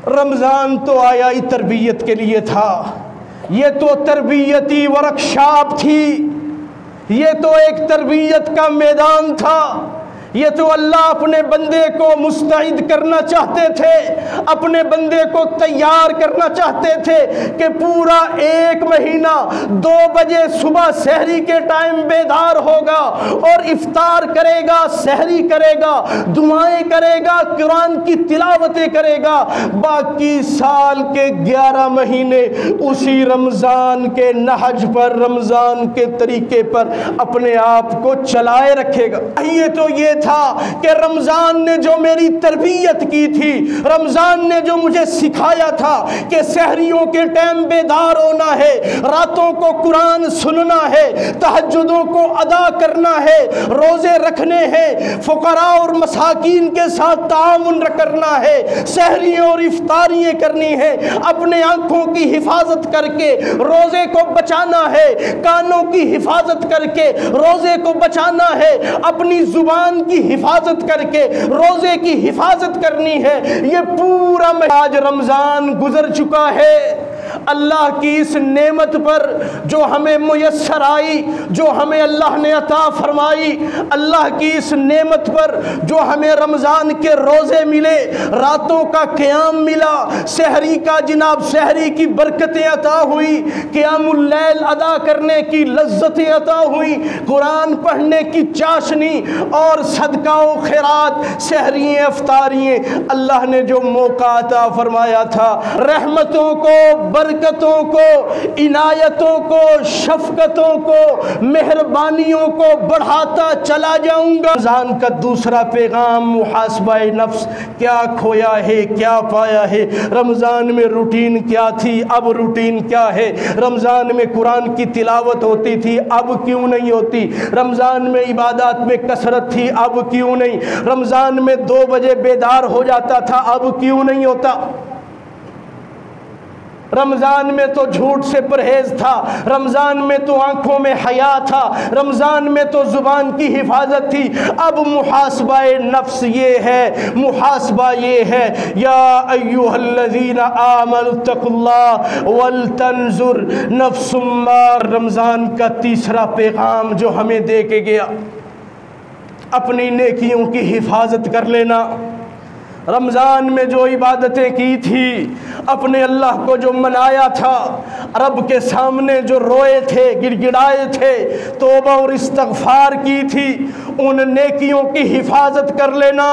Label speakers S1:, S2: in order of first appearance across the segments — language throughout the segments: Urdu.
S1: رمضان تو آیا ہی تربیت کے لیے تھا، یہ تو تربیتی ورکشاپ تھی، یہ تو ایک تربیت کا میدان تھا، یہ تو اللہ اپنے بندے کو مستعد کرنا چاہتے تھے، اپنے بندے کو تیار کرنا چاہتے تھے کہ پورا 1 مہینہ 2 بجے صبح سحری کے ٹائم بیدار ہوگا اور افطار کرے گا، سحری کرے گا، دعائیں کرے گا، قرآن کی تلاوتیں کرے گا، باقی سال کے 11 مہینے اسی رمضان کے نہج پر، رمضان کے طریقے پر اپنے آپ کو چلائے رکھے گا۔ یہ تو یہ تھا کہ رمضان نے جو میری تربیت کی تھی، رمضان نے جو مجھے سکھایا تھا کہ سحریوں کے ٹائم بیدار ہونا ہے، راتوں کو قرآن سننا ہے، تہجدوں کو ادا کرنا ہے، روزے رکھنے ہیں، فقراء اور مساکین کے ساتھ تعاون کرنا ہے، سحریاں اور افطاریاں کرنی ہے، اپنے آنکھوں کی حفاظت کر کے روزے کو بچانا ہے، کانوں کی حفاظت کر کے روزے کو بچانا ہے، اپنی زبان کی حفاظت کر کے روزے کی حفاظت کرنی ہے۔ یہ پورا آج رمضان گزر چکا ہے، اللہ کی اس نعمت پر جو ہمیں میسر آئی، جو ہمیں اللہ نے عطا فرمائی، اللہ کی اس نعمت پر جو ہمیں رمضان کے روزے ملے، راتوں کا قیام ملا، سحری کا جناب سحری کی برکتیں عطا ہوئی، قیام اللیل ادا کرنے کی لذتیں عطا ہوئی، قرآن پڑھنے کی چاشنی اور صدقہ و خیرات، سحرییں افطارییں، اللہ نے جو موقع عطا فرمایا تھا، رحمتوں کو، برکتوں کو، عنایتوں کو، شفقتوں کو، مہربانیوں کو بڑھاتا چلا جاؤں گا۔ رمضان کا دوسرا پیغام محاسبہ نفس، کیا کھویا ہے، کیا پایا ہے، رمضان میں روٹین کیا تھی، اب روٹین کیا ہے، رمضان میں قرآن کی تلاوت ہوتی تھی، اب کیوں نہیں ہوتی، رمضان میں عبادات میں کثرت تھی، اب کیوں نہیں، رمضان میں 2 بجے بیدار ہو جاتا تھا، اب کیوں نہیں ہوتا، رمضان میں تو جھوٹ سے پرہیز تھا، رمضان میں تو آنکھوں میں حیا تھا، رمضان میں تو زبان کی حفاظت تھی، اب محاسبہ نفس یہ ہے، محاسبہ یہ ہے، یا ایھا الذین آمنوا اتقوا اللہ ولتنظر نفس ما۔ رمضان کا تیسرا پیغام جو ہمیں دے کے گیا، اپنی نیکیوں کی حفاظت کر لینا، رمضان میں جو عبادتیں کی تھی، اپنے اللہ کو جو منایا تھا، رب کے سامنے جو روئے تھے، گڑ گڑائے تھے، توبہ اور استغفار کی تھی، ان نیکیوں کی حفاظت کر لینا۔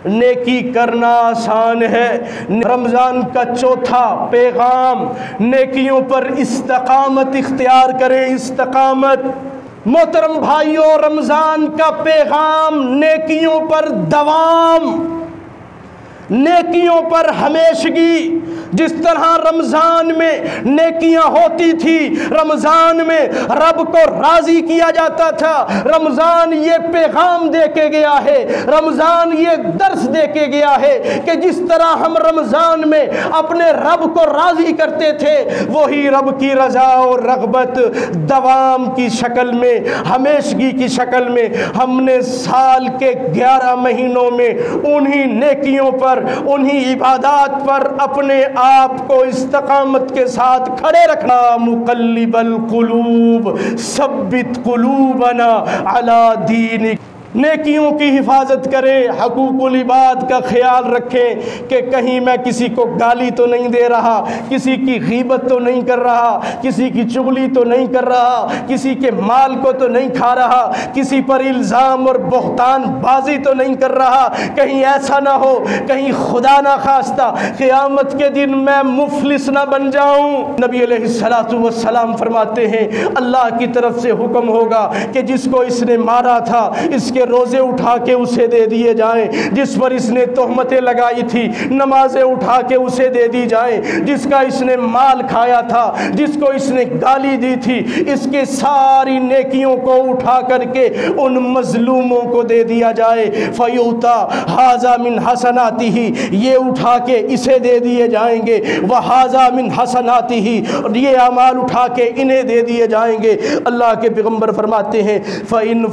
S1: نیکی کرنا آسان ہے۔ رمضان کا چوتھا پیغام، نیکیوں پر استقامت اختیار کریں، استقامت۔ محترم بھائیوں، رمضان کا پیغام نیکیوں پر دوام، نیکیوں پر ہمیشگی۔ جس طرح رمضان میں نیکیاں ہوتی تھی، رمضان میں رب کو راضی کیا جاتا تھا، رمضان یہ پیغام دے کے گیا ہے، رمضان یہ درس دے کے گیا ہے کہ جس طرح ہم رمضان میں اپنے رب کو راضی کرتے تھے، وہی رب کی رضا اور رغبت دوام کی شکل میں، ہمیشگی کی شکل میں ہم نے سال کے 11 مہینوں میں انہی نیکیوں پر، انہی عبادات پر اپنے آپ کو استقامت کے ساتھ کھڑے رکھنا۔ مقلب القلوب ثبت قلوبنا علی دینک۔ نیکیوں کی حفاظت کریں، حقوق العباد کا خیال رکھیں کہ کہیں میں کسی کو گالی تو نہیں دے رہا، کسی کی غیبت تو نہیں کر رہا، کسی کی چغلی تو نہیں کر رہا، کسی کے مال کو تو نہیں کھا رہا، کسی پر الزام اور بہتان بازی تو نہیں کر رہا، کہیں ایسا نہ ہو، کہیں خدا نہ خواستہ قیامت کے دن میں مفلس نہ بن جاؤں۔ نبی علیہ السلام فرماتے ہیں، اللہ کی طرف سے حکم ہوگا کہ جس کو اس نے مارا تھا، اس کے روزے اٹھا کے اسے دے دیے جائیں، جس پر اس نے تہمتیں لگائی تھی نمازیں اٹھا کے اسے دے دی جائیں، جس کا اس نے مال کھایا تھا، جس کو اس نے گالی دی تھی، اس کے ساری نیکیوں کو اٹھا کر کے ان مظلوموں کو دے دیا جائے۔ فیوتا ھذا من حسناتہ، یہ اٹھا کے اسے دے دیے جائیں گے، وھذا من حسناتہ، اور یہ اعمال اٹھا کے انہیں دے دیے جائیں گے۔ اللہ کے پیغمبر فرماتے ہیں فإن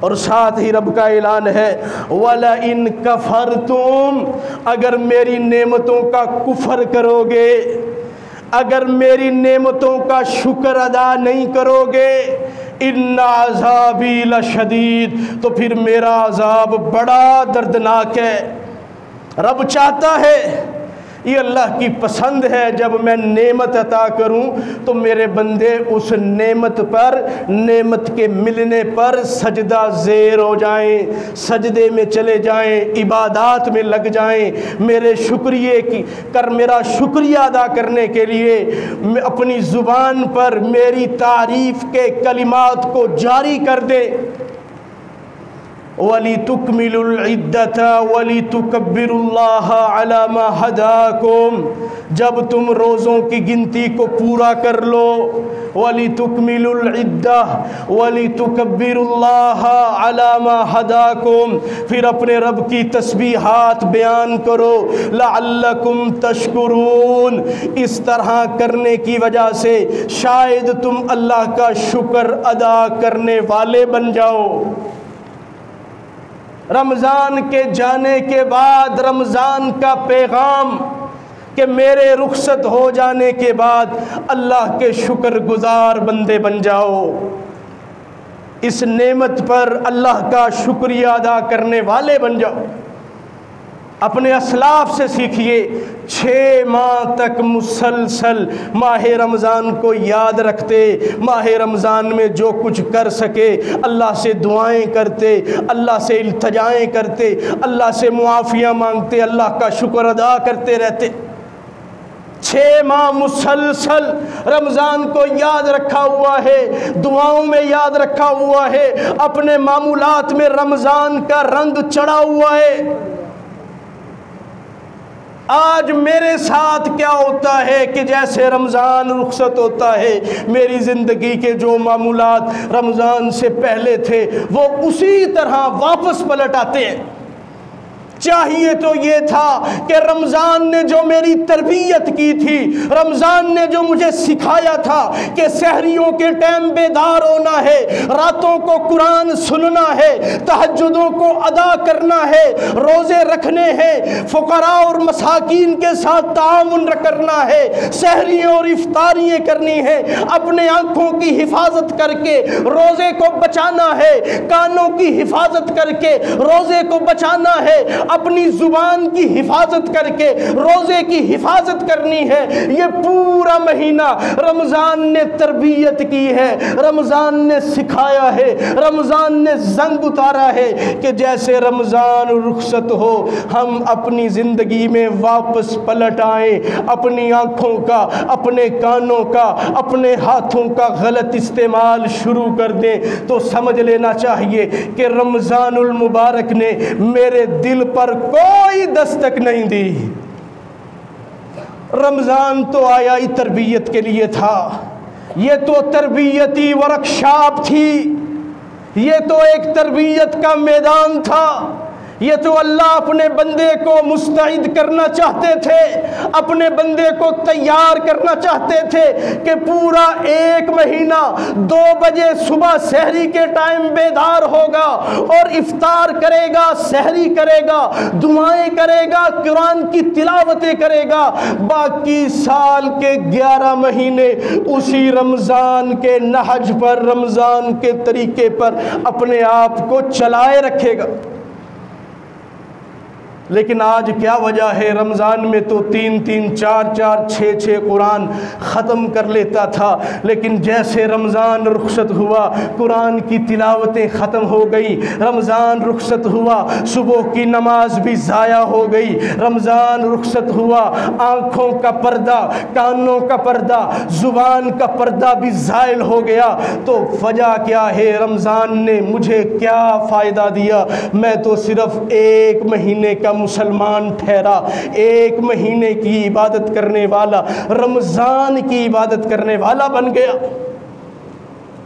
S1: اور ساتھ ہی رب کا اعلان ہے وَلَئِن كَفَرْتُمْ، اگر میری نعمتوں کا کفر کرو گے، اگر میری نعمتوں کا شکر ادا نہیں کرو گے، ان عذابی لشدید، تو پھر میرا عذاب بڑا دردناک ہے۔ رب چاہتا ہے، یہ اللہ کی پسند ہے، جب میں نعمت عطا کروں تو میرے بندے اس نعمت پر، نعمت کے ملنے پر سجدہ زیر ہو جائیں، سجدے میں چلے جائیں، عبادات میں لگ جائیں، میرے شکریہ کی میرا شکریہ ادا کرنے کے لیے اپنی زبان پر میری تعریف کے کلمات کو جاری کر دیں۔ وَلِتُكْمِلُوا الْعِدَّةَ وَلِتُكَبِّرُوا اللَّهَ عَلَى مَا هَدَاكُمْ، جب تم روزوں کی گنتی کو پورا کر لو، وَلِتُكْمِلُوا الْعِدَّةَ وَلِتُكَبِّرُوا اللَّهَ عَلَى مَا هَدَاكُمْ، پھر اپنے رب کی تسبیحات بیان کرو، لَعَلَّكُمْ تَشْكُرُونَ، اس طرح کرنے کی وجہ سے شاید تم اللہ کا شکر ادا کرنے والے بن جاؤ۔ رمضان کے جانے کے بعد رمضان کا پیغام کہ میرے رخصت ہو جانے کے بعد اللہ کے شکر گزار بندے بن جاؤ، اس نعمت پر اللہ کا شکریہ ادا کرنے والے بن جاؤ۔ اپنے اسلاف سے سیکھیے، 6 ماہ تک مسلسل ماہ رمضان کو یاد رکھتے، ماہ رمضان میں جو کچھ کر سکے اللہ سے دعائیں کرتے، اللہ سے التجائیں کرتے، اللہ سے معافیاں مانگتے، اللہ کا شکر ادا کرتے رہتے۔ 6 ماہ مسلسل رمضان کو یاد رکھا ہوا ہے، دعاؤں میں یاد رکھا ہوا ہے، اپنے معمولات میں رمضان کا رنگ چڑھا ہوا ہے۔ آج میرے ساتھ کیا ہوتا ہے کہ جیسے رمضان رخصت ہوتا ہے، میری زندگی کے جو معمولات رمضان سے پہلے تھے وہ اسی طرح واپس پلٹ آتے ہیں۔ چاہیے تو یہ تھا کہ رمضان نے جو میری تربیت کی تھی، رمضان نے جو مجھے سکھایا تھا کہ سحریوں کے ٹائم بیدار ہونا ہے، راتوں کو قرآن سننا ہے، تہجدوں کو ادا کرنا ہے، روزے رکھنے ہیں، فقراء اور مساکین کے ساتھ تعاون کرنا ہے، سحریاں اور افطاریاں کرنی ہیں، اپنے آنکھوں کی حفاظت کر کے روزے کو بچانا ہے، کانوں کی حفاظت کر کے روزے کو بچانا ہے، اپنی زبان کی حفاظت کر کے روزے کی حفاظت کرنی ہے۔ یہ پورا مہینہ رمضان نے تربیت کی ہے، رمضان نے سکھایا ہے، رمضان نے زنگ اتارا ہے کہ جیسے رمضان رخصت ہو ہم اپنی زندگی میں واپس پلٹ آئیں، اپنی آنکھوں کا، اپنے کانوں کا، اپنے ہاتھوں کا غلط استعمال شروع کر دیں تو سمجھ لینا چاہیے کہ رمضان المبارک نے میرے دل پر کوئی دستک نہیں دی۔ رمضان تو آیا ہی تربیت کے لیے تھا، یہ تو تربیتی ورکشاپ تھی، یہ تو ایک تربیت کا میدان تھا، یہ تو اللہ اپنے بندے کو مستعد کرنا چاہتے تھے، اپنے بندے کو تیار کرنا چاہتے تھے کہ پورا 1 مہینہ 2 بجے صبح سحری کے ٹائم بیدار ہوگا اور افطار کرے گا، سحری کرے گا، دعائیں کرے گا، قرآن کی تلاوتیں کرے گا، باقی سال کے 11 مہینے اسی رمضان کے نہج پر، رمضان کے طریقے پر اپنے آپ کو چلائے رکھے گا۔ لیکن آج کیا وجہ ہے؟ رمضان میں تو 3 4 6 قرآن ختم کر لیتا تھا، لیکن جیسے رمضان رخصت ہوا قرآن کی تلاوتیں ختم ہو گئی، رمضان رخصت ہوا صبح کی نماز بھی ضائع ہو گئی، رمضان رخصت ہوا آنکھوں کا پردہ، کانوں کا پردہ، زبان کا پردہ بھی زائل ہو گیا۔ تو وجہ کیا ہے؟ رمضان نے مجھے کیا فائدہ دیا؟ میں تو صرف 1 مہینے کا مسلمان ٹھہرا، 1 مہینے کی عبادت کرنے والا، رمضان کی عبادت کرنے والا بن گیا۔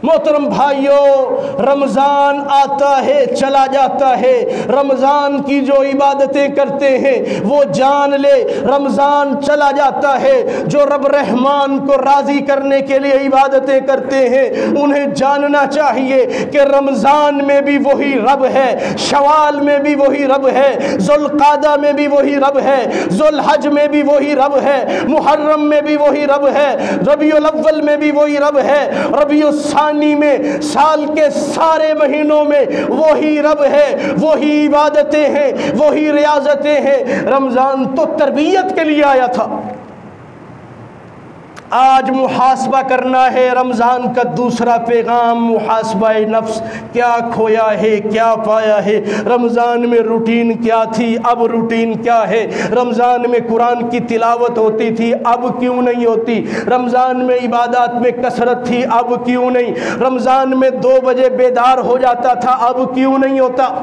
S1: محترم بھائیوں، رمضان آتا ہے چلا جاتا ہے، رمضان کی جو عبادتیں کرتے ہیں وہ جان لے رمضان چلا جاتا ہے۔ جو رب رحمان کو راضی کرنے کے لیے عبادتیں کرتے ہیں انہیں جاننا چاہیے کہ رمضان میں بھی وہی رب ہے، شوال میں بھی وہی رب ہے، ذوالقعدہ میں بھی وہی رب ہے، ذوالحج میں بھی وہی رب ہے، محرم میں بھی وہی رب ہے، ربیع الاول میں بھی وہی رب ہے، ربیع الثانی میں، سال کے سارے مہینوں میں وہی رب ہے، وہی عبادتیں ہیں، وہی ریاضتیں ہیں۔ رمضان تو تربیت کے لیے آیا تھا۔ آج محاسبہ کرنا ہے۔ رمضان کا دوسرا پیغام محاسبہ نفس، کیا کھویا ہے، کیا پایا ہے۔ رمضان میں روٹین کیا تھی، اب روٹین کیا ہے۔ رمضان میں قرآن کی تلاوت ہوتی تھی، اب کیوں نہیں ہوتی۔ رمضان میں عبادات میں کثرت تھی، اب کیوں نہیں۔ رمضان میں 2 بجے بیدار ہو جاتا تھا، اب کیوں نہیں ہوتا۔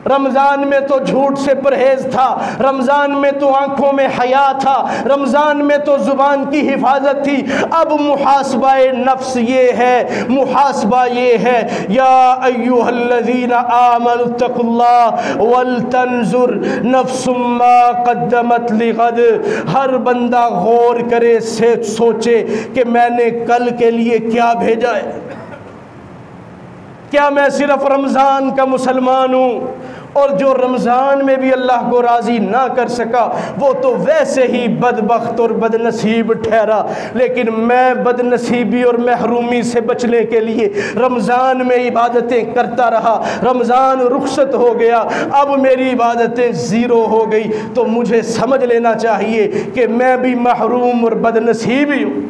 S1: رمضان میں تو جھوٹ سے پرہیز تھا، رمضان میں تو آنکھوں میں حیا تھا، رمضان میں تو زبان کی حفاظت تھی۔ اب محاسبہ نفس یہ ہے، محاسبہ یہ ہے، یا ایھا الذین آمنوا اتقوا اللہ ولتنظر نفس ما قدمت لغد۔ ہر بندہ غور کرے، سوچے کہ میں نے کل کے لیے کیا بھیجا ہے۔ کیا میں صرف رمضان کا مسلمان ہوں؟ اور جو رمضان میں بھی اللہ کو راضی نہ کر سکا وہ تو ویسے ہی بدبخت اور بد نصیب ٹھہرا۔ لیکن میں بد نصیبی اور محرومی سے بچنے کے لیے رمضان میں عبادتیں کرتا رہا، رمضان رخصت ہو گیا، اب میری عبادتیں زیرو ہو گئی، تو مجھے سمجھ لینا چاہیے کہ میں بھی محروم اور بد نصیب ہی ہوں۔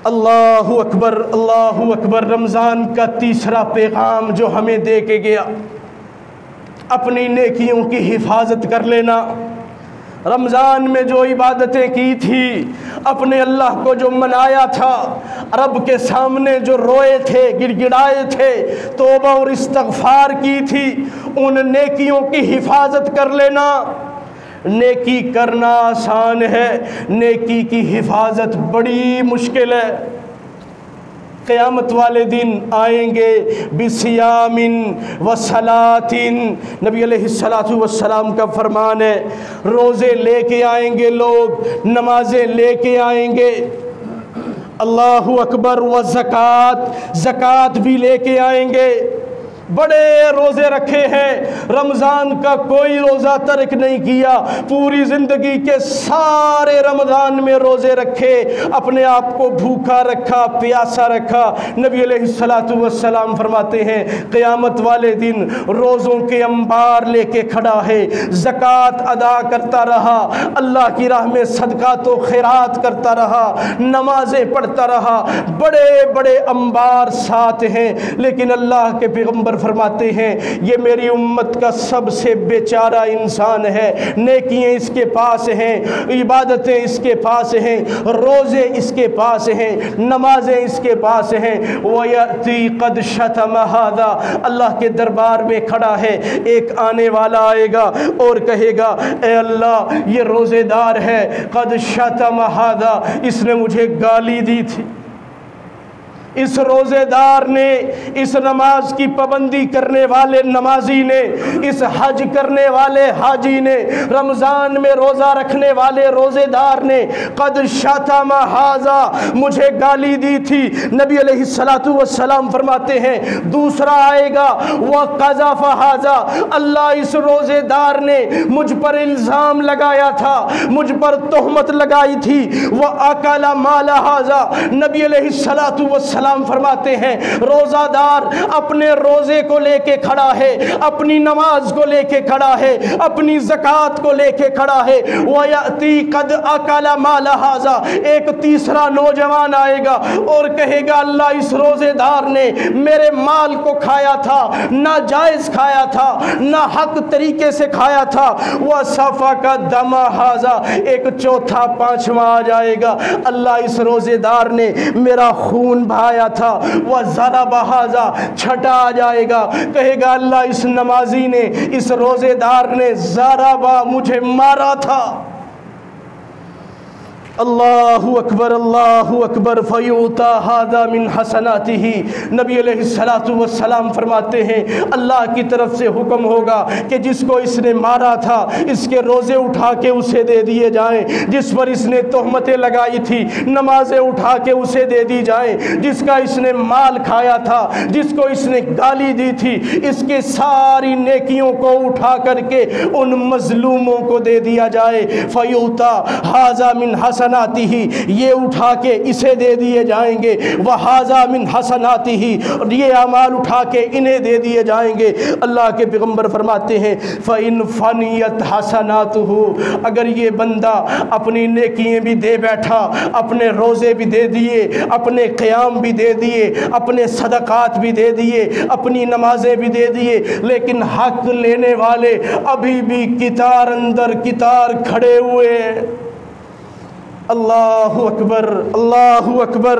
S1: اللہ اکبر، اللہ اکبر۔ رمضان کا تیسرا پیغام جو ہمیں دے کے گیا، اپنی نیکیوں کی حفاظت کر لینا۔ رمضان میں جو عبادتیں کی تھی، اپنے اللہ کو جو منایا تھا، رب کے سامنے جو روئے تھے، گڑ گڑائے تھے، توبہ اور استغفار کی تھی، ان نیکیوں کی حفاظت کر لینا۔ نیکی کرنا آسان ہے، نیکی کی حفاظت بڑی مشکل ہے۔ قیامت والے دن آئیں گے بصیام و صلاۃ، نبی علیہ السلام کا فرمان ہے، روزے لے کے آئیں گے لوگ، نمازیں لے کے آئیں گے، اللہ اکبر، و زکوٰۃ، زکوٰۃ بھی لے کے آئیں گے۔ بڑے روزے رکھے ہیں، رمضان کا کوئی روزہ ترک نہیں کیا، پوری زندگی کے سارے رمضان میں روزے رکھے، اپنے آپ کو بھوکا رکھا، پیاسا رکھا۔ نبی علیہ السلام فرماتے ہیں قیامت والے دن روزوں کے انبار لے کے کھڑا ہے، زکوٰۃ ادا کرتا رہا، اللہ کی راہ میں صدقات و خیرات کرتا رہا، نمازیں پڑھتا رہا، بڑے بڑے انبار ساتھ ہیں، لیکن اللہ کے پیغمبر فرماتے ہیں یہ میری امت کا سب سے بیچارہ انسان ہے۔ نیکیاں اس کے پاس ہیں، عبادتیں اس کے پاس ہیں، روزے اس کے پاس ہیں، نمازیں اس کے پاس ہیں، وَيَأْتِي قَدْ شَتَمَ هَذَا، اللہ کے دربار میں کھڑا ہے، ایک آنے والا آئے گا اور کہے گا اے اللہ یہ روزے دار ہے، قَدْ شَتَمَ هَذَا، اس نے مجھے گالی دی تھی، اس روزے دار نے، اس نماز کی پابندی کرنے والے نمازی نے، اس حج کرنے والے حاجی نے، رمضان میں روزہ رکھنے والے روزے دار نے قد شتم ھذا، مجھے گالی دی تھی۔ نبی علیہ السلام فرماتے ہیں دوسرا آئے گا وقذف ھذا، اللہ اس روزے دار نے مجھ پر الزام لگایا تھا، مجھ پر تہمت لگائی تھی، وَأَكَلَ مَالَ ھذا، نبی علیہ السلام فرماتے ہیں روزہ دار اپنے روزے کو لے کے کھڑا ہے، اپنی نماز کو لے کے کھڑا ہے، اپنی زکوٰۃ کو لے کے کھڑا ہے، وَيَأْتِي قَدْ أَكَلَ مَالَ ھذا، ایک تیسرا نوجوان آئے گا اور کہے گا اللہ اس روزے دار نے میرے مال کو کھایا تھا، ناجائز کھایا تھا، نہ حق طریقے سے کھایا تھا، وَسَفَكَ دَمَ ھذا، ایک چوتھا پانچواں آ جائے گا اللہ اس روزے دار نے میرا خون بہایا تھا، وَضَرَبَ ھذا، چھٹا آ جائے گا کہے گا اللہ اس نمازی نے، اس روزے دار نے ضربا، مجھے مارا تھا۔ اللہ اکبر فیعطا ھذا من حسناتہ. نبی علیہ السلام فرماتے ہیں اللہ کی طرف سے حکم ہوگا کہ جس کو اس نے مارا تھا اس کے روزے اٹھا کے اسے دے دیے جائیں، جس پر اس نے تہمتیں لگائی تھی نمازیں اٹھا کے اسے دے دی جائیں، جس کا اس نے مال کھایا تھا، جس کو اس نے گالی دی تھی، اس کے ساری نیکیوں کو اٹھا کر کے ان مظلوموں کو دے دیا جائے. فیعطا ھذا من حسناتہ، یہ اٹھا کے اسے دے دیے جائیں گے. وَھَذَا مِنْ حَسَنَاتِهِ، اور یہ اعمال اٹھا کے انہیں دے دیے جائیں گے. اللہ کے پیغمبر فرماتے ہیں فَإِنْ فَنِيَتْ حَسَنَاتُهُ، اگر یہ بندہ اپنی نیکیاں بھی دے بیٹھا، اپنے روزے بھی دے دیے، اپنے قیام بھی دے دیے، اپنے صدقات بھی دے دیے، اپنی نمازیں بھی دے دیے، لیکن حق لینے والے ابھی بھی کتار اندر کتار کھڑے ہوئے. اللہ اکبر اللہ اکبر.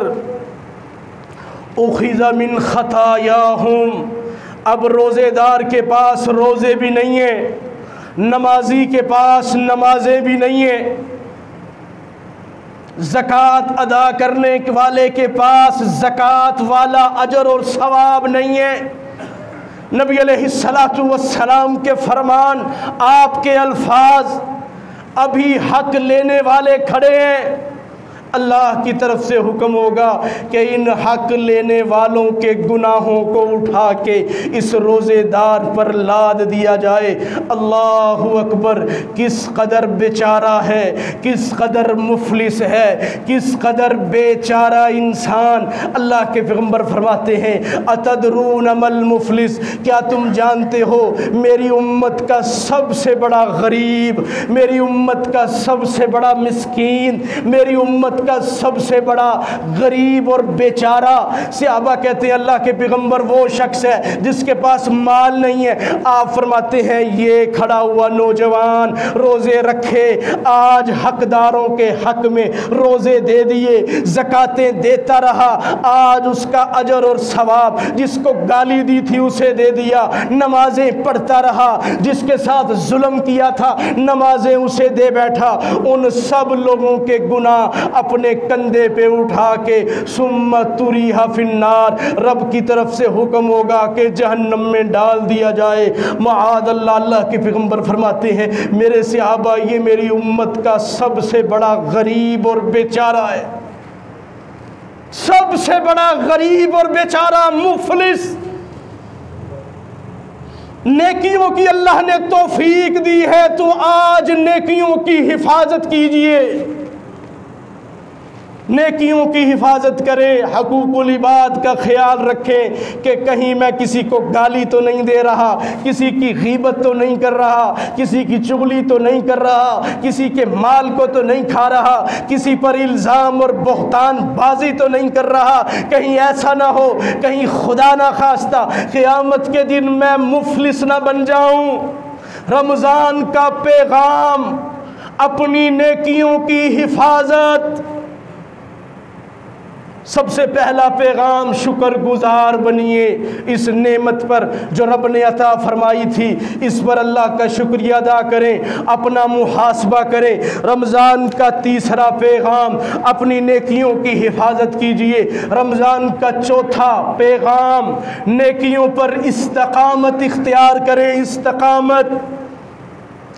S1: اخذ من خطایاہم، اب روزے دار کے پاس روزے بھی نہیں ہیں، نمازی کے پاس نمازیں بھی نہیں ہیں، زکوٰۃ ادا کرنے والے کے پاس زکوٰۃ والا اجر اور ثواب نہیں ہے. نبی علیہ السلام کے فرمان، آپ کے الفاظ، ابھی حق لینے والے کھڑے ہیں. اللہ کی طرف سے حکم ہوگا کہ ان حق لینے والوں کے گناہوں کو اٹھا کے اس روزے دار پر لاد دیا جائے. اللہ اکبر. کس قدر بیچارہ ہے، کس قدر مفلس ہے، کس قدر بیچارہ انسان. اللہ کے پیغمبر فرماتے ہیں اتدرون مل مفلس، کیا تم جانتے ہو میری امت کا سب سے بڑا غریب، میری امت کا سب سے بڑا مسکین، میری امت کا سب سے بڑا غریب اور بیچارہ؟ صحابہ کہتے ہیں اللہ کے پیغمبر وہ شخص ہے جس کے پاس مال نہیں ہے. آپ فرماتے ہیں یہ کھڑا ہوا نوجوان روزے رکھے، آج حقداروں کے حق میں روزے دے دیے، زکاتیں دیتا رہا، آج اس کا اجر اور ثواب، جس کو گالی دی تھی اسے دے دیا، نمازیں پڑھتا رہا، جس کے ساتھ ظلم کیا تھا نمازیں اسے دے بیٹھا. ان سب لوگوں کے گناہ اپنے کندھے پہ اٹھا کے ثم تریح فی النار، رب کی طرف سے حکم ہوگا کہ جہنم میں ڈال دیا جائے. معاذ اللہ. اللہ کے پیغمبر فرماتے ہیں میرے صحابہ یہ میری امت کا سب سے بڑا غریب اور بیچارہ ہے، سب سے بڑا غریب اور بیچارہ مفلس. نیکیوں کی اللہ نے توفیق دی ہے تو آج نیکیوں کی حفاظت کیجئے، نیکیوں کی حفاظت کریں، حقوق العباد کا خیال رکھیں کہ کہیں میں کسی کو گالی تو نہیں دے رہا، کسی کی غیبت تو نہیں کر رہا، کسی کی چغلی تو نہیں کر رہا، کسی کے مال کو تو نہیں کھا رہا، کسی پر الزام اور بہتان بازی تو نہیں کر رہا. کہیں ایسا نہ ہو کہیں خدا نہ خواستہ قیامت کے دن میں مفلس نہ بن جاؤں. رمضان کا پیغام، اپنی نیکیوں کی حفاظت. سب سے پہلا پیغام شکر گزار بنیے اس نعمت پر جو رب نے عطا فرمائی تھی، اس پر اللہ کا شکریہ ادا کریں، اپنا محاسبہ کریں. رمضان کا تیسرا پیغام، اپنی نیکیوں کی حفاظت کیجئے. رمضان کا چوتھا پیغام، نیکیوں پر استقامت اختیار کریں. استقامت.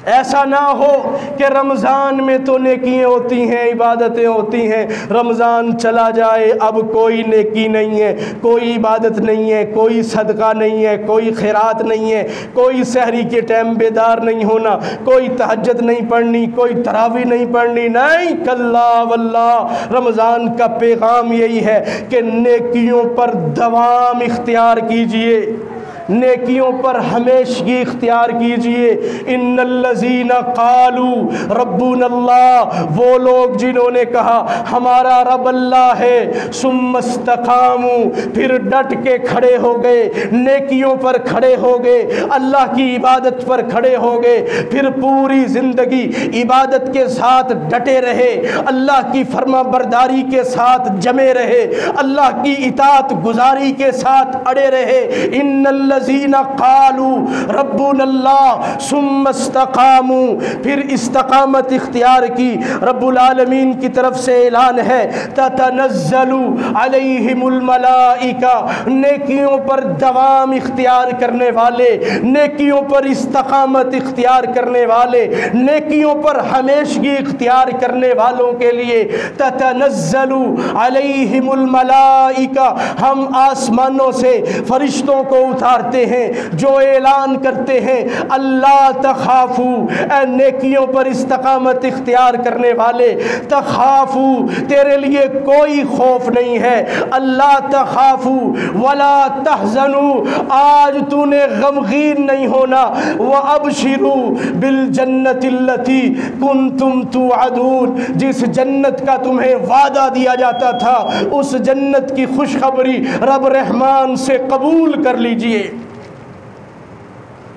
S1: ایسا نہ ہو کہ رمضان میں تو نیکیاں ہوتی ہیں، عبادتیں ہوتی ہیں، رمضان چلا جائے اب کوئی نیکی نہیں ہے، کوئی عبادت نہیں ہے، کوئی صدقہ نہیں ہے، کوئی خیرات نہیں ہے، کوئی سحری کے ٹائم بیدار نہیں ہونا، کوئی تہجد نہیں پڑھنی، کوئی تراویح نہیں پڑھنی. نہیں، کلا واللہ. رمضان کا پیغام یہی ہے کہ نیکیوں پر دوام اختیار کیجئے، نیکیوں پر ہمیشگی اختیار کیجئے. ان الذین قالوا ربنا اللہ، وہ لوگ جنہوں نے کہا ہمارا رب اللہ ہے، ثم استقاموا، پھر ڈٹ کے کھڑے ہو گئے، نیکیوں پر کھڑے ہو گئے، اللہ کی عبادت پر کھڑے ہو گئے، پھر پوری زندگی عبادت کے ساتھ ڈٹے رہے، اللہ کی فرما برداری کے ساتھ جمے رہے، اللہ کی اطاعت گزاری کے ساتھ اڑے رہے. ان الذین قالوا ربنا اللہ ثم استقاموا، پھر استقامت اختیار کی، رب العالمین کی طرف سے اعلان ہے تتنزل علیہم الملائکہ، نیکیوں پر دوام اختیار کرنے والے، نیکیوں پر استقامت اختیار کرنے والے، نیکیوں پر ہمیشگی اختیار کرنے والوں کے لیے تتنزل علیہم الملائکہ، ہم آسمانوں سے فرشتوں کو اتارتے ہیں جو اعلان کرتے ہیں اللہ تخافو، اے نیکیوں پر استقامت اختیار کرنے والے، تخافو تیرے لیے کوئی خوف نہیں ہے، اللہ تخافو ولا تحزنوا، آج تو نے غمگین نہیں ہونا، وابشروا بالجنت التی کنتم توعدون، جس جنت کا تمہیں وعدہ دیا جاتا تھا اس جنت کی خوشخبری رب رحمان سے قبول کر لیجئے۔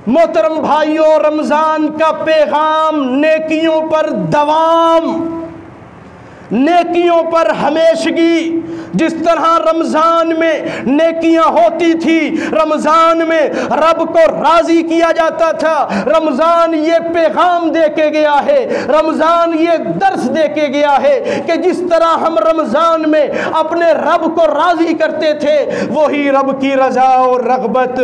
S1: محترم بھائیوں، رمضان کا پیغام نیکیوں پر دوام، نیکیوں پر ہمیشگی، جس طرح رمضان میں نیکیاں ہوتی تھی، رمضان میں رب کو راضی کیا جاتا تھا، رمضان یہ پیغام دے کے گیا ہے، رمضان یہ درس دے کے گیا ہے کہ جس طرح ہم رمضان میں اپنے رب کو راضی کرتے تھے، وہی رب کی رضا اور رغبت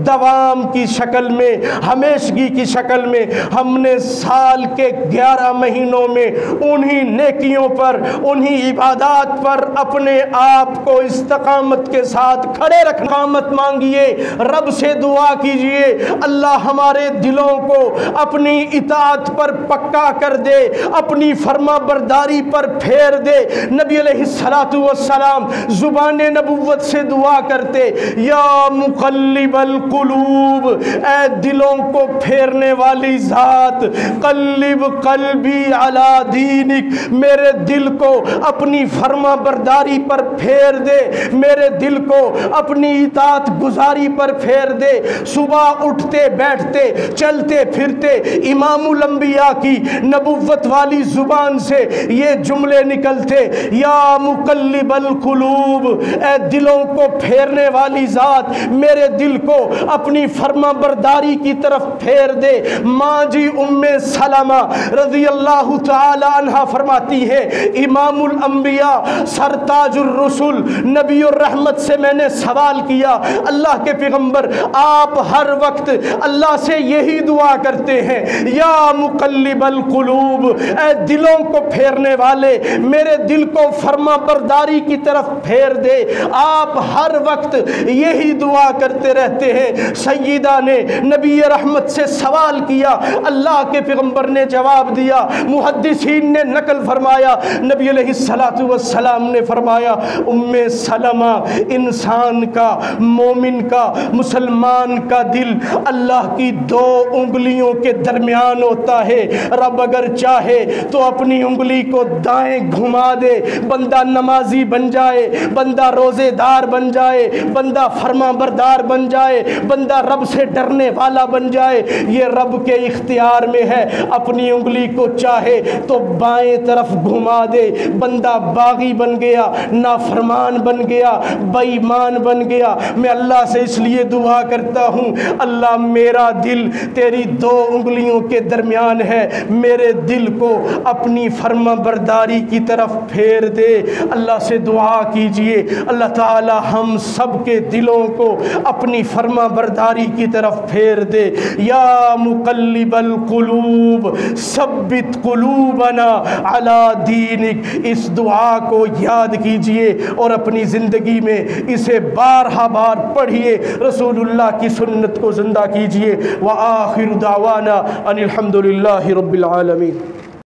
S1: دوام کی شکل میں، ہمیشگی کی شکل میں ہم نے سال کے 11 مہینوں میں انہی نیکیوں پر، انہی عبادات پر اپنے آپ کو استقامت کے ساتھ کھڑے رکھنا۔ استقامت مانگیے، رب سے دعا کیجئے اللہ ہمارے دلوں کو اپنی اطاعت پر پکا کر دے، اپنی فرما برداری پر پھیر دے۔ نبی علیہ السلام زبان نبوت سے دعا کرتے یا مقلب القلوب، اے دلوں کو پھیرنے والی ذات، قلب قلبی علی دینک، میرے دل کو اپنی فرما برداری پر پھیر دے، میرے دل کو اپنی اطاعت گزاری پر پھیر دے۔ صبح اٹھتے بیٹھتے چلتے پھرتے امام الانبیاء کی نبوت والی زبان سے یہ جملے نکلتے یا مقلب القلوب، اے دلوں کو پھیرنے والی ذات، میرے دل کو اپنی فرما برداری کی طرف پھیر دے۔ ماں جی ام سلمہ رضی اللہ تعالی عنہ فرماتی ہے امام الانبیاء سرتاج الرسل نبی الرحمت سے میں نے سوال کیا، اللہ کے پیغمبر آپ ہر وقت اللہ سے یہی دعا کرتے ہیں یا مقلب القلوب، اے دلوں کو پھیرنے والے، میرے دل کو فرما برداری کی طرف پھیر دے، آپ ہر وقت یہی دعا کرتے رہتے ہیں۔ سیدہ نے نبی رحمت سے سوال کیا، اللہ کے پیغمبر نے جواب دیا، محدثین نے نقل فرمایا، نبی علیہ السلام نے فرمایا ام سلمہ، انسان کا، مومن کا، مسلمان کا دل اللہ کی 2 انگلیوں کے درمیان ہوتا ہے۔ رب اگر چاہے تو اپنی انگلی کو دائیں گھما دے، بندہ نمازی بن جائے، بندہ روزے دار بن جائے، بندہ فرما بردار بن جائے، بندہ رب سے ڈرنے والا بن جائے، یہ رب کے اختیار میں ہے۔ اپنی انگلی کو چاہے تو بائیں طرف گھما دے، بندہ باغی بن گیا، نافرمان بن گیا، بے ایمان بن گیا۔ میں اللہ سے اس لیے دعا کرتا ہوں اللہ میرا دل تیری 2 انگلیوں کے درمیان ہے، میرے دل کو اپنی فرما برداری کی طرف پھیر دے۔ اللہ سے دعا کیجئے اللہ تعالی ہم سب کے دلوں کو اپنی فرما برداری کی طرف پھیر دے۔ یا مقلب القلوب ثبت قلوبنا علی دینک، اس دعا کو یاد کیجئے اور اپنی زندگی میں اسے بارہا بار پڑھیے، رسول اللہ کی سنت کو زندہ کیجئے۔ وآخر دعوانا ان الحمد للہ رب العالمین۔